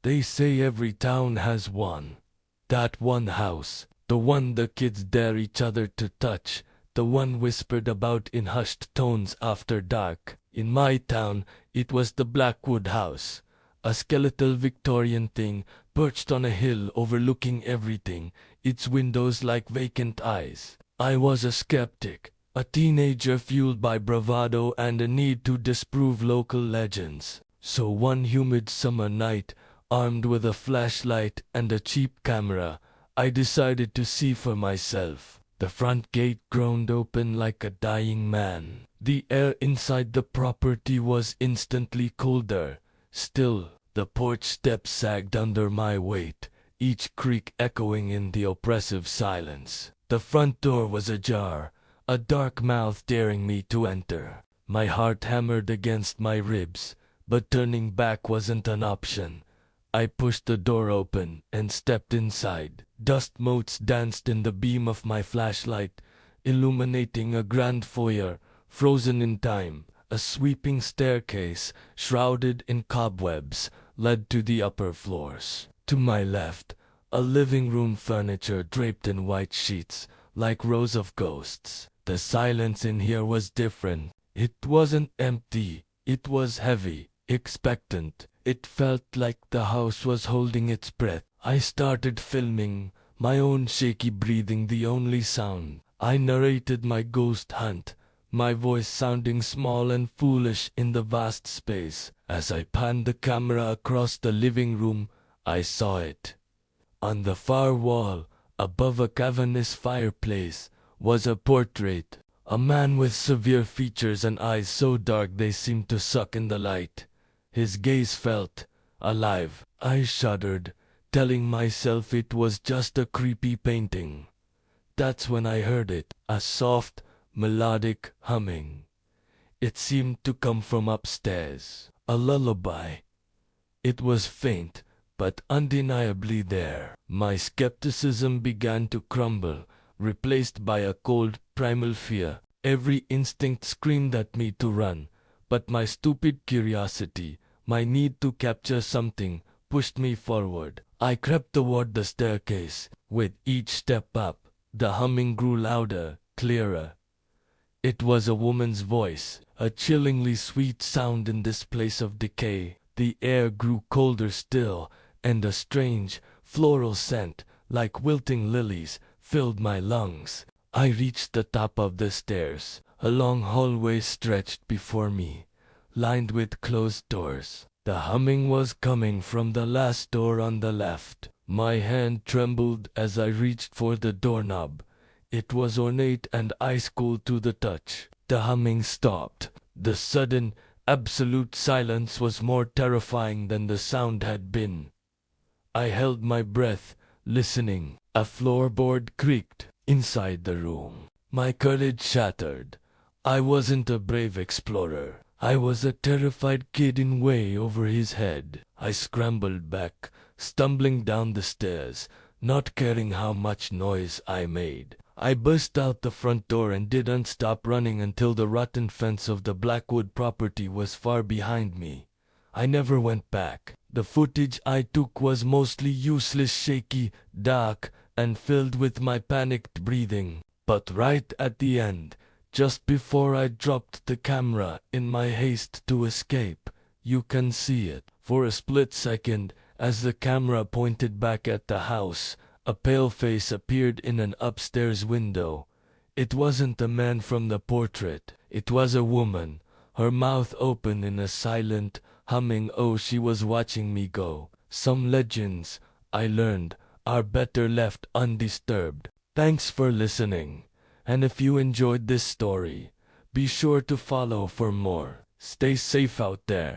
They say every town has one. That one house, the one the kids dare each other to touch, the one whispered about in hushed tones after dark. In my town, it was the Blackwood House, a skeletal Victorian thing perched on a hill overlooking everything, its windows like vacant eyes. I was a skeptic, a teenager fueled by bravado and a need to disprove local legends. So one humid summer night, armed with a flashlight and a cheap camera, I decided to see for myself. The front gate groaned open like a dying man. The air inside the property was instantly colder. Still, the porch steps sagged under my weight, each creak echoing in the oppressive silence. The front door was ajar, a dark mouth daring me to enter. My heart hammered against my ribs, but turning back wasn't an option. I pushed the door open and stepped inside. Dust motes danced in the beam of my flashlight, illuminating a grand foyer, frozen in time. A sweeping staircase, shrouded in cobwebs, led to the upper floors. To my left, a living room furniture draped in white sheets, like rows of ghosts. The silence in here was different. It wasn't empty, it was heavy, expectant. It felt like the house was holding its breath. I started filming, my own shaky breathing the only sound. I narrated my ghost hunt, my voice sounding small and foolish in the vast space. As I panned the camera across the living room, I saw it. On the far wall, above a cavernous fireplace, was a portrait. A man with severe features and eyes so dark they seemed to suck in the light. His gaze felt alive. I shuddered, telling myself it was just a creepy painting. That's when I heard it, a soft, melodic humming. It seemed to come from upstairs, a lullaby. It was faint, but undeniably there. My skepticism began to crumble, replaced by a cold, primal fear. Every instinct screamed at me to run, but my stupid curiosity, my need to capture something, pushed me forward. I crept toward the staircase. With each step up, the humming grew louder, clearer. It was a woman's voice, a chillingly sweet sound in this place of decay. The air grew colder still, and a strange, floral scent, like wilting lilies, filled my lungs. I reached the top of the stairs. A long hallway stretched before me, lined with closed doors. The humming was coming from the last door on the left. My hand trembled as I reached for the doorknob. It was ornate and ice-cold to the touch. The humming stopped. The sudden, absolute silence was more terrifying than the sound had been. I held my breath, listening. A floorboard creaked inside the room. My courage shattered. I wasn't a brave explorer. I was a terrified kid in way over his head. I scrambled back, stumbling down the stairs, not caring how much noise I made. I burst out the front door and didn't stop running until the rotten fence of the Blackwood property was far behind me. I never went back. The footage I took was mostly useless, shaky, dark, and filled with my panicked breathing. But right at the end, just before I dropped the camera in my haste to escape, you can see it. For a split second, as the camera pointed back at the house, a pale face appeared in an upstairs window. It wasn't the man from the portrait. It was a woman, her mouth open in a silent, humming "oh." She was watching me go. Some legends, I learned, are better left undisturbed. Thanks for listening. And if you enjoyed this story, be sure to follow for more. Stay safe out there.